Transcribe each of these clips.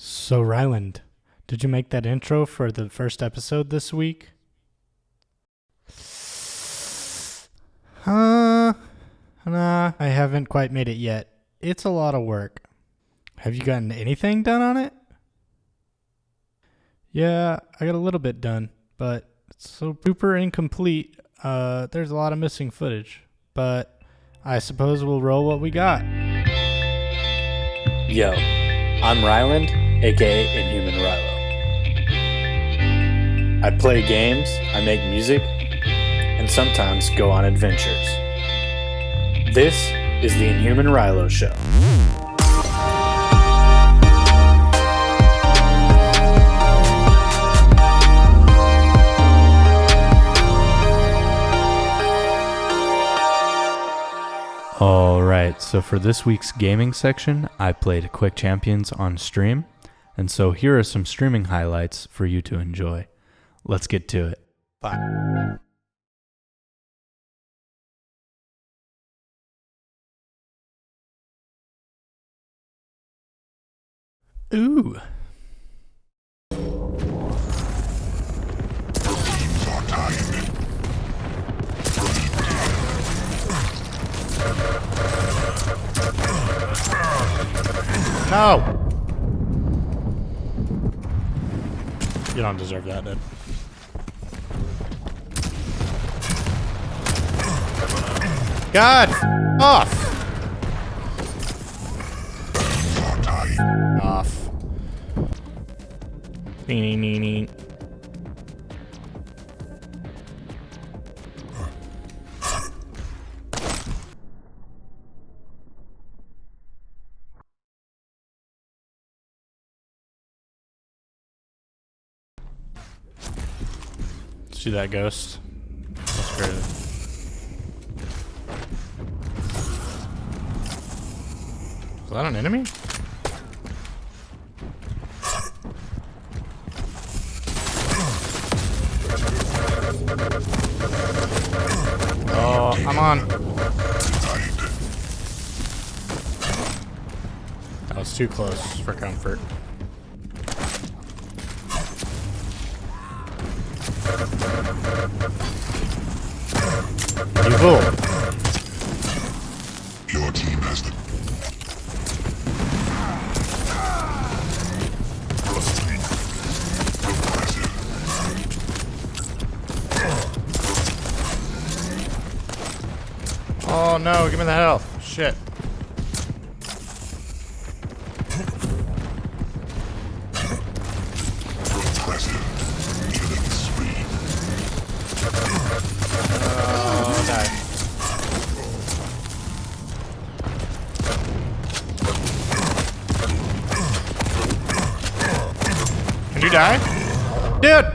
So, Ryland, did you make that intro for the first episode this week? Nah, I haven't quite made it yet. It's a lot of work. Have you gotten anything done on it? Yeah, I got a little bit done, but it's so super incomplete. There's a lot of missing footage, but I suppose we'll roll what we got. Yo, I'm Ryland, aka Inhuman Rilo. I play games, I make music, and sometimes go on adventures. This is the Inhuman Rilo Show. Alright, so for this week's gaming section, I played Quake Champions on stream, and so here are some streaming highlights for you to enjoy. Let's get to it. Bye. Ooh. No! You don't deserve that, dude. God! Off! Off. Nee. See that ghost? That's crazy. Is that an enemy? Oh, I'm on. That was too close for comfort. You fool. Your team has the Oh no, give me the health. Shit. impressive killing spree. Oh, die. Can you die? Dude!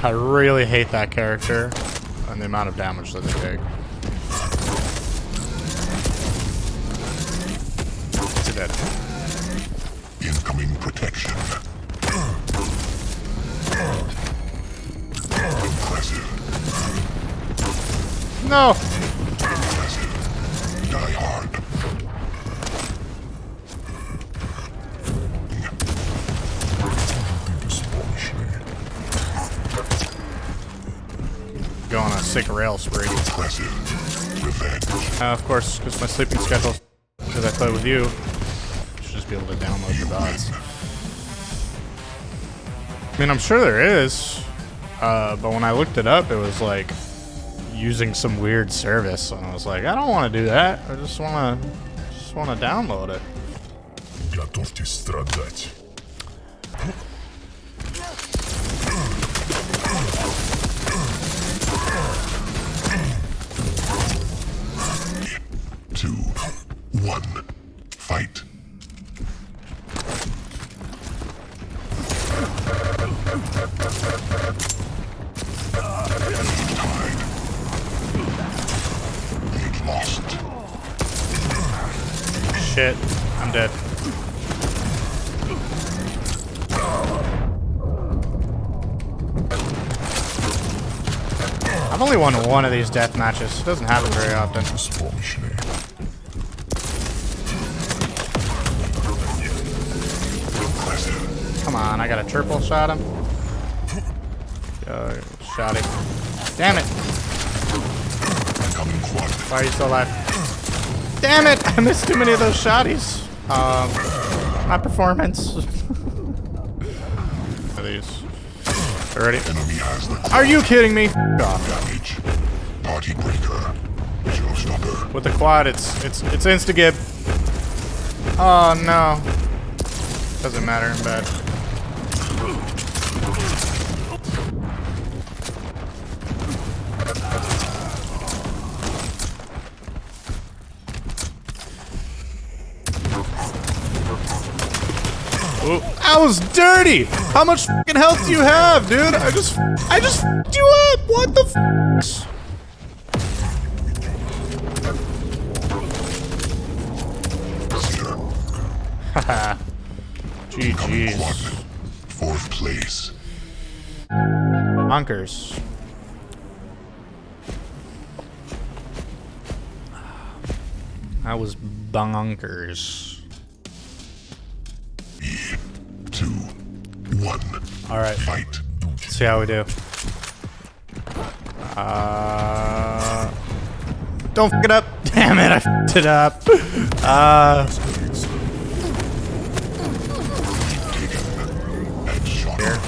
I really hate that character and the amount of damage that they take. You're dead. Incoming protection. Impressive. No! Impressive. Die hard. Go on a sick rail spree. Impressive. Revenge. Of course, because my sleeping schedule, because I play with you, should just be able to download the dots. I mean, I'm sure there is, but when I looked it up, it was like using some weird service, and I was like, I don't want to do that. I just want to download it. Готовьтесь страдать. Two, one, fight. Tied. Lead lost. Shit, I'm dead. I've only won one of these death matches. It doesn't happen very often. Беспомощные. on, I got a triple shot him. Shot him. Damn it! Incoming quad. Why are you still alive? Damn it! I missed too many of those shotties. My performance. Are these? Ready? Enemy has the Are you kidding me? F off. damage. Party breaker. Showstopper. With the quad, it's insta-gib. Oh no. Doesn't matter, I'm bad. Ooh, that was dirty! How much fucking health do you have, dude? I just fucked you up! What the f? Haha. GG's. Fourth place. Bonkers. That was bonkers. 2, 1. Alright, Fight. see how we do. Don't fuck it up. Damn it, I fucked it up. Here.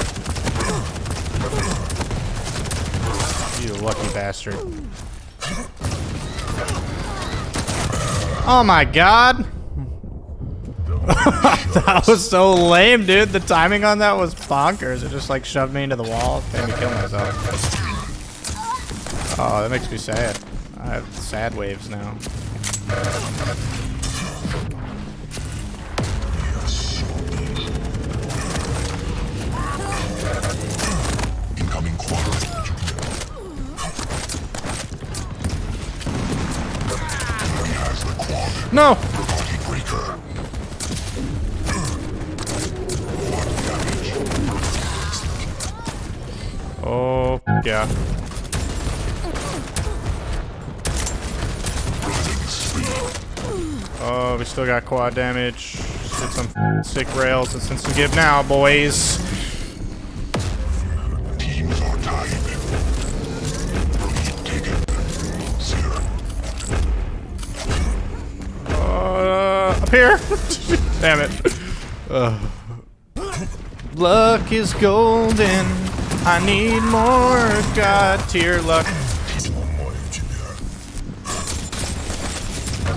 You lucky bastard. Oh my god. That was so lame, dude. The timing on that was bonkers. It just like shoved me into the wall, made me kill myself. Oh, that makes me sad. I have sad waves now. Incoming quad. Enemy has the quad. No! Party breaker. Quad damage. Oh, yeah. Oh, we still got quad damage. Hit some sick rails. It's instant give now, boys. Teams are tied. Lead taken. 0. Up here. Damn it. Luck is golden. I need more god tier luck.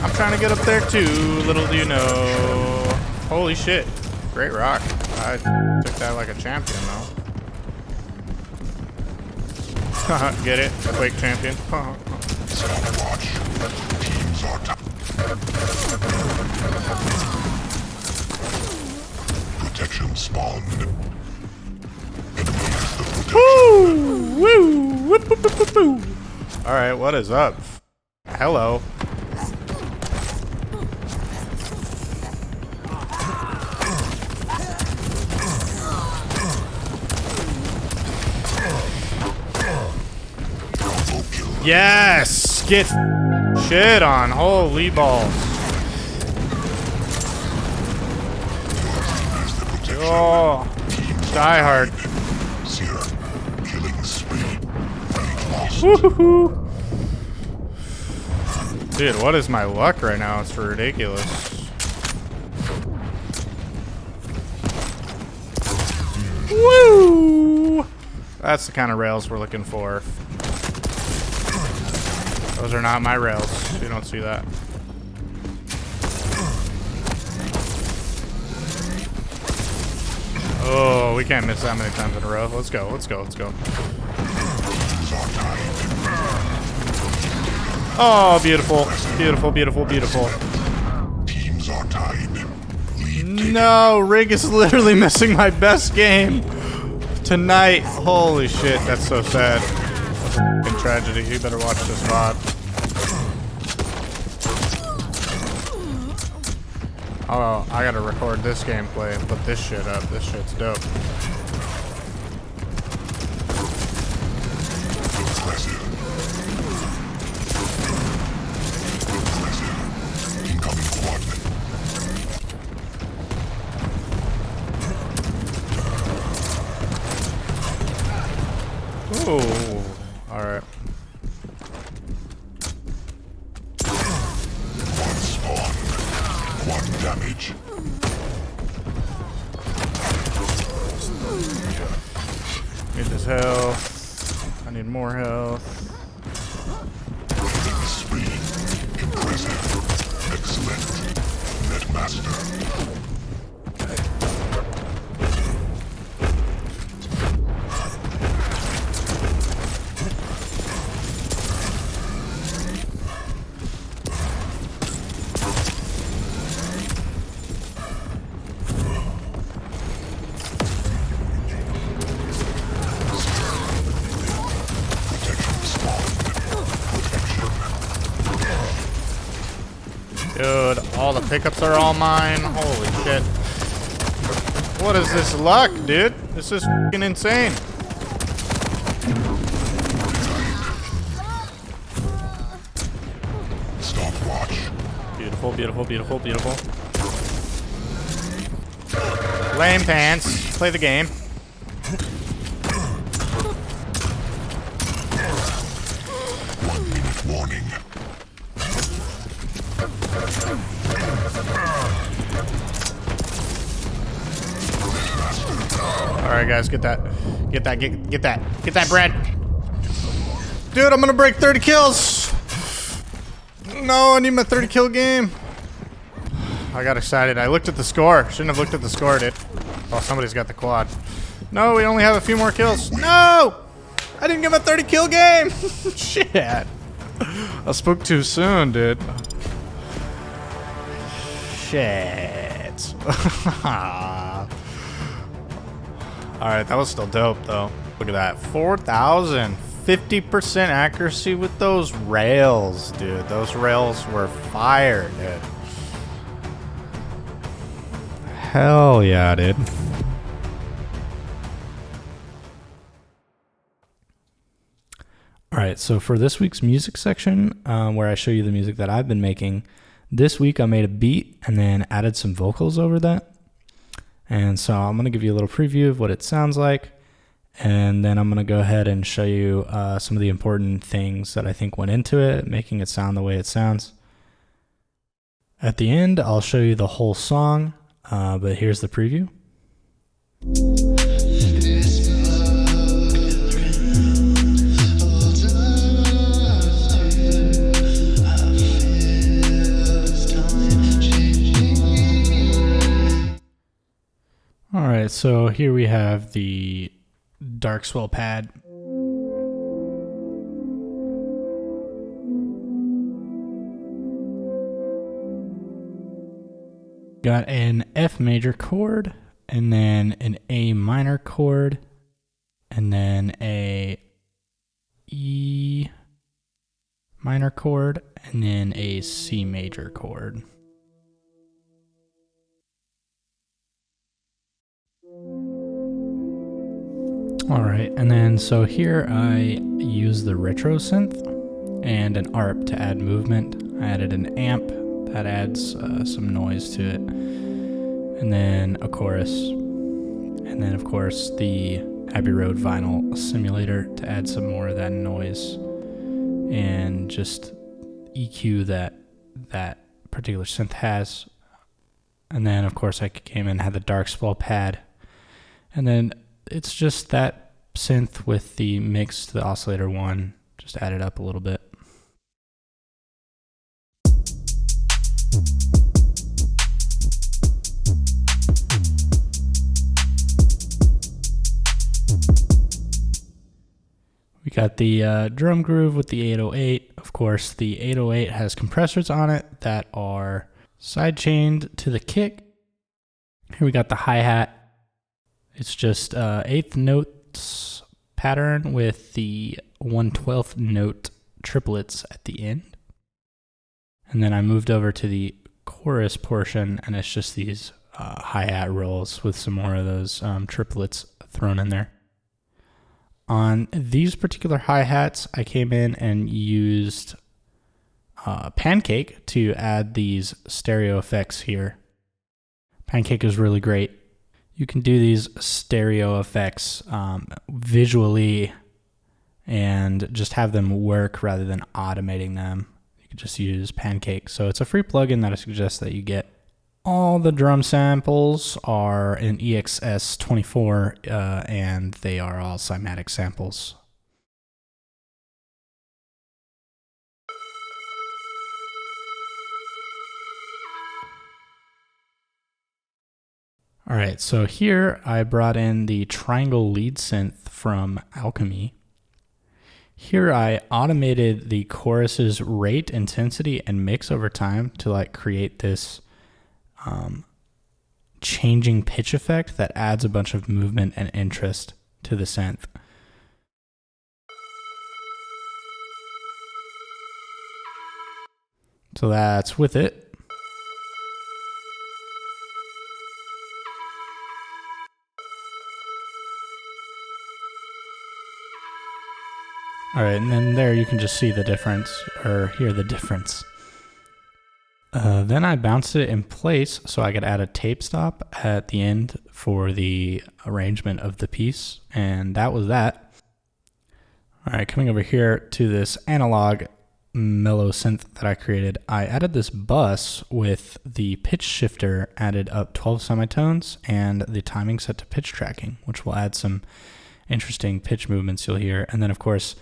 I'm trying to get up there too, little do you know. Holy shit. Great rock. I took that like a champion though. Get it? Quake champion. Stopwatch. Teams are tied. Protection spawned. Enemy has the protection. Woo! Woo! Whoop, whoop, whoop, whoop, whoop. Alright, what is up? Hello. Yes! Get shit on. Holy balls. Oh, die hard. Zero. Killing spree. Lost. Woohoo! Dude, what is my luck right now? It's ridiculous. Woo! That's the kind of rails we're looking for. Those are not my rails. You don't see that. Oh, we can't miss that many times in a row. Let's go, let's go, let's go. Oh, beautiful. Beautiful, beautiful, beautiful. Teams are tied. Lead No, Rig is literally missing my best game tonight. Holy shit, that's so sad. That's a f***ing tragedy. You better watch this VOD. Oh, I gotta record this gameplay and put this shit up. This shit's dope. impressive. Incoming quad. Oh, alright. One spawn. One damage. Need this health. I need more health. Killing spree. Impressive. Excellent. Netmaster. Dude, all the pickups are all mine. Holy shit. What is this luck, dude? This is fucking insane. Stopwatch. Beautiful, beautiful, beautiful, beautiful. Lame pants. Play the game. 1 minute warning. Alright guys, get that. Get that, get that. Get that bread. Dude, I'm gonna break 30 kills. No, I need my 30 kill game. I got excited. I looked at the score. Shouldn't have looked at the score, dude. Oh, somebody's got the quad. No, we only have a few more kills. No! I didn't get my 30 kill game. Shit. I spoke too soon, dude. Shit. Alright, that was still dope, though. Look at that. 4,000. 50% accuracy with those rails, dude. Those rails were fire, dude. Hell yeah, dude. Alright, so for this week's music section, where I show you the music that I've been making, this week I made a beat and then added some vocals over that. And so I'm going to give you a little preview of what it sounds like. And then I'm going to go ahead and show you some of the important things that I think went into it, making it sound the way it sounds. At the end, I'll show you the whole song, but here's the preview. All right, so here we have the dark swell pad. Got an F major chord, and then an A minor chord, and then a E minor chord, and then a C major chord. All right, and then so here I use the retro synth and an ARP to add movement. I added an amp that adds some noise to it, and then a chorus, and then of course the Abbey Road vinyl simulator to add some more of that noise and just EQ that particular synth has. And then of course I came in and had the dark swell pad, and then it's just that synth with the mix to the oscillator 1, just add it up a little bit. We got the drum groove with the 808. Of course, the 808 has compressors on it that are side-chained to the kick. Here we got the hi-hat. It's just eighth notes pattern with the 1/12th note triplets at the end. And then I moved over to the chorus portion, and it's just these hi-hat rolls with some more of those triplets thrown in there. On these particular hi-hats, I came in and used Pancake to add these stereo effects here. Pancake is really great. You can do these stereo effects visually and just have them work rather than automating them. You could just use Pancake. So it's a free plugin that I suggest that you get. All the drum samples are in EXS24, and they are all cymatic samples. All right, so here I brought in the triangle lead synth from Alchemy. Here I automated the chorus's rate, intensity, and mix over time to like create this changing pitch effect that adds a bunch of movement and interest to the synth. So that's with it. All right, and then there you can just see the difference, or hear the difference. Then I bounced it in place so I could add a tape stop at the end for the arrangement of the piece, and that was that. All right, coming over here to this analog mellow synth that I created, I added this bus with the pitch shifter added up 12 semitones and the timing set to pitch tracking, which will add some interesting pitch movements you'll hear. And then, of course,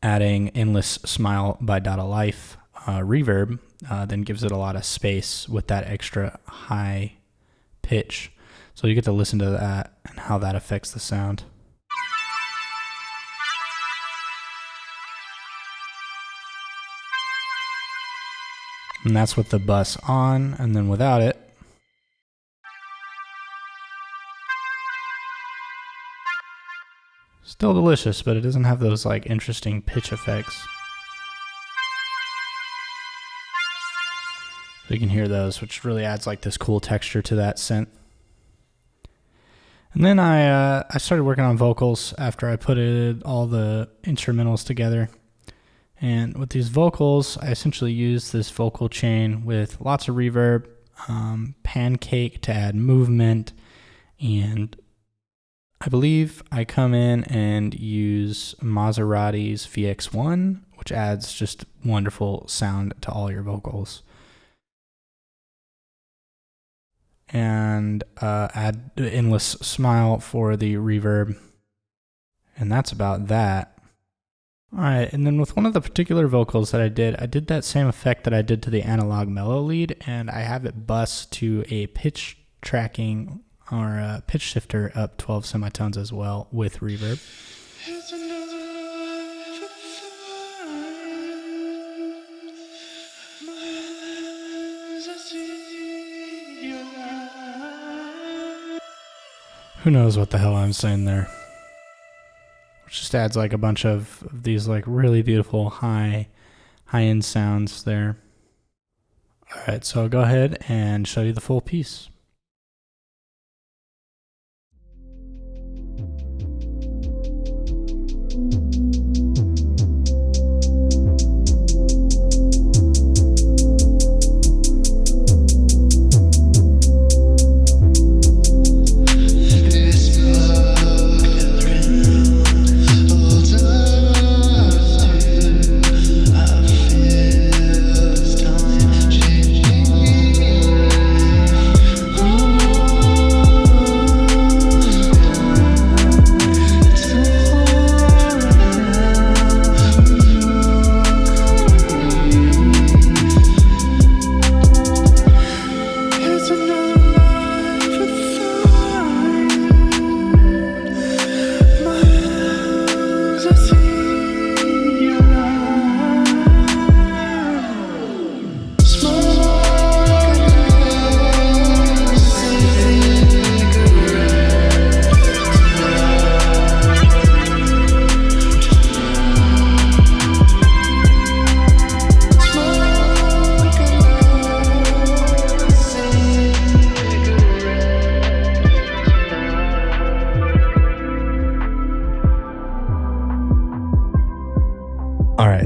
adding Endless Smile by Dada Life reverb then gives it a lot of space with that extra high pitch. So you get to listen to that and how that affects the sound. And that's with the bus on, and then without it. Still delicious, but it doesn't have those like interesting pitch effects. So you can hear those, which really adds like this cool texture to that synth. And then I started working on vocals after I put all the instrumentals together. And with these vocals, I essentially used this vocal chain with lots of reverb, Pancake to add movement, and I believe I come in and use Maserati's VX1, which adds just wonderful sound to all your vocals. And add the Endless Smile for the reverb. And that's about that. All right, and then with one of the particular vocals that I did that same effect that I did to the analog mellow lead, and I have it bus to a pitch tracking or a pitch shifter up 12 semitones as well with reverb. Who knows what the hell I'm saying there? Which just adds like a bunch of these like really beautiful high-end sounds there. All right, so I'll go ahead and show you the full piece.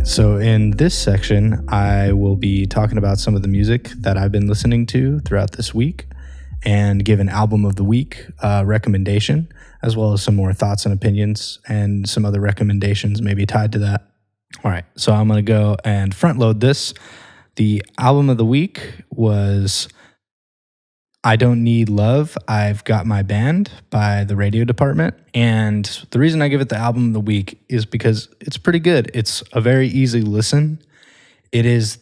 So in this section, I will be talking about some of the music that I've been listening to throughout this week, and give an album of the week recommendation, as well as some more thoughts and opinions and some other recommendations maybe tied to that. All right, so I'm going to go and front load this. The album of the week was I Don't Need Love, I've Got My Band by the Radio Dept. And the reason I give it the album of the week is because it's pretty good. It's a very easy listen. It is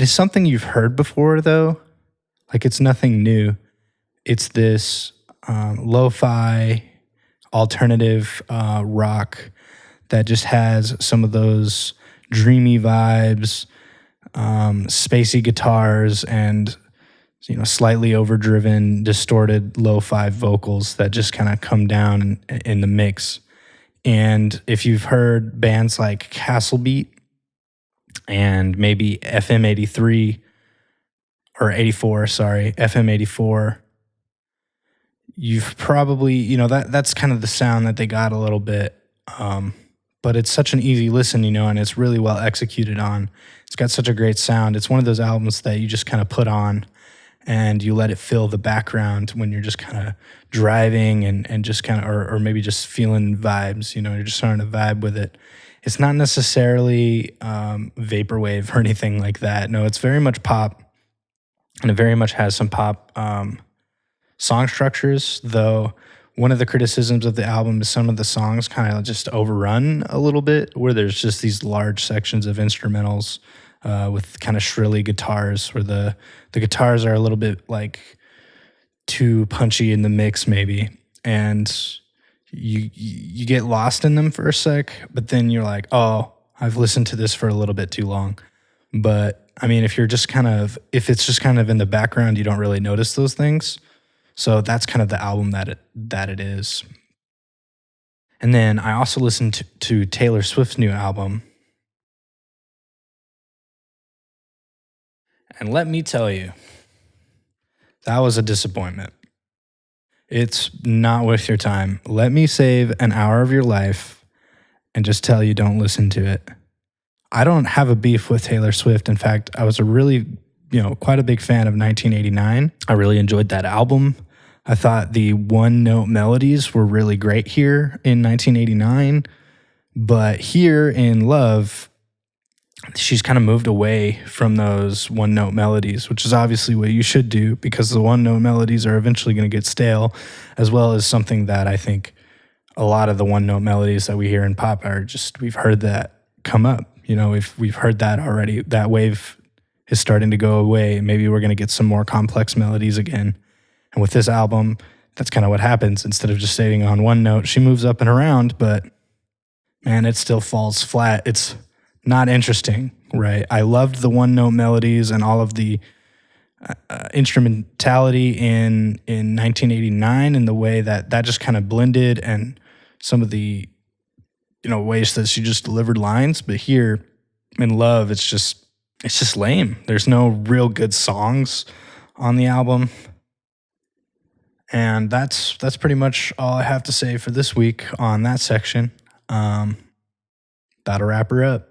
something you've heard before, though. Like, it's nothing new. It's this lo-fi alternative rock that just has some of those dreamy vibes, spacey guitars, and slightly overdriven, distorted lo-fi vocals that just kind of come down in the mix. And if you've heard bands like CASTLEBEAT and maybe FM 83 or 84, sorry, FM 84, you've probably, that's kind of the sound that they got a little bit. But it's such an easy listen, and it's really well executed on. It's got such a great sound. It's one of those albums that you just kind of put on and you let it fill the background when you're just kind of driving and just kind of, or maybe just feeling vibes, you're just starting to vibe with it. It's not necessarily vaporwave or anything like that. No, it's very much pop, and it very much has some pop song structures, though one of the criticisms of the album is some of the songs kind of just overrun a little bit, where there's just these large sections of instrumentals with kind of shrilly guitars, where the guitars are a little bit like too punchy in the mix maybe, and you get lost in them for a sec, but then you're like, oh, I've listened to this for a little bit too long. But I mean, if it's just kind of in the background, you don't really notice those things. So that's kind of the album that it is. And then I also listened to Taylor Swift's new album. And let me tell you, that was a disappointment. It's not worth your time. Let me save an hour of your life and just tell you don't listen to it. I don't have a beef with Taylor Swift. In fact, I was quite a big fan of 1989. I really enjoyed that album. I thought the one-note melodies were really great here in 1989. But here in Love, she's kind of moved away from those one-note melodies, which is obviously what you should do, because the one-note melodies are eventually going to get stale, as well as something that I think a lot of the one-note melodies that we hear in pop are just, we've heard that come up. We've heard that already. That wave is starting to go away. Maybe we're going to get some more complex melodies again. And with this album, that's kind of what happens. Instead of just staying on one note, she moves up and around, but man, it still falls flat. It's not interesting, right? I loved the one-note melodies and all of the instrumentality in 1989, and the way that just kind of blended, and some of the ways that she just delivered lines. But here in Love, it's just lame. There's no real good songs on the album. And that's pretty much all I have to say for this week on that section. That'll wrap her up.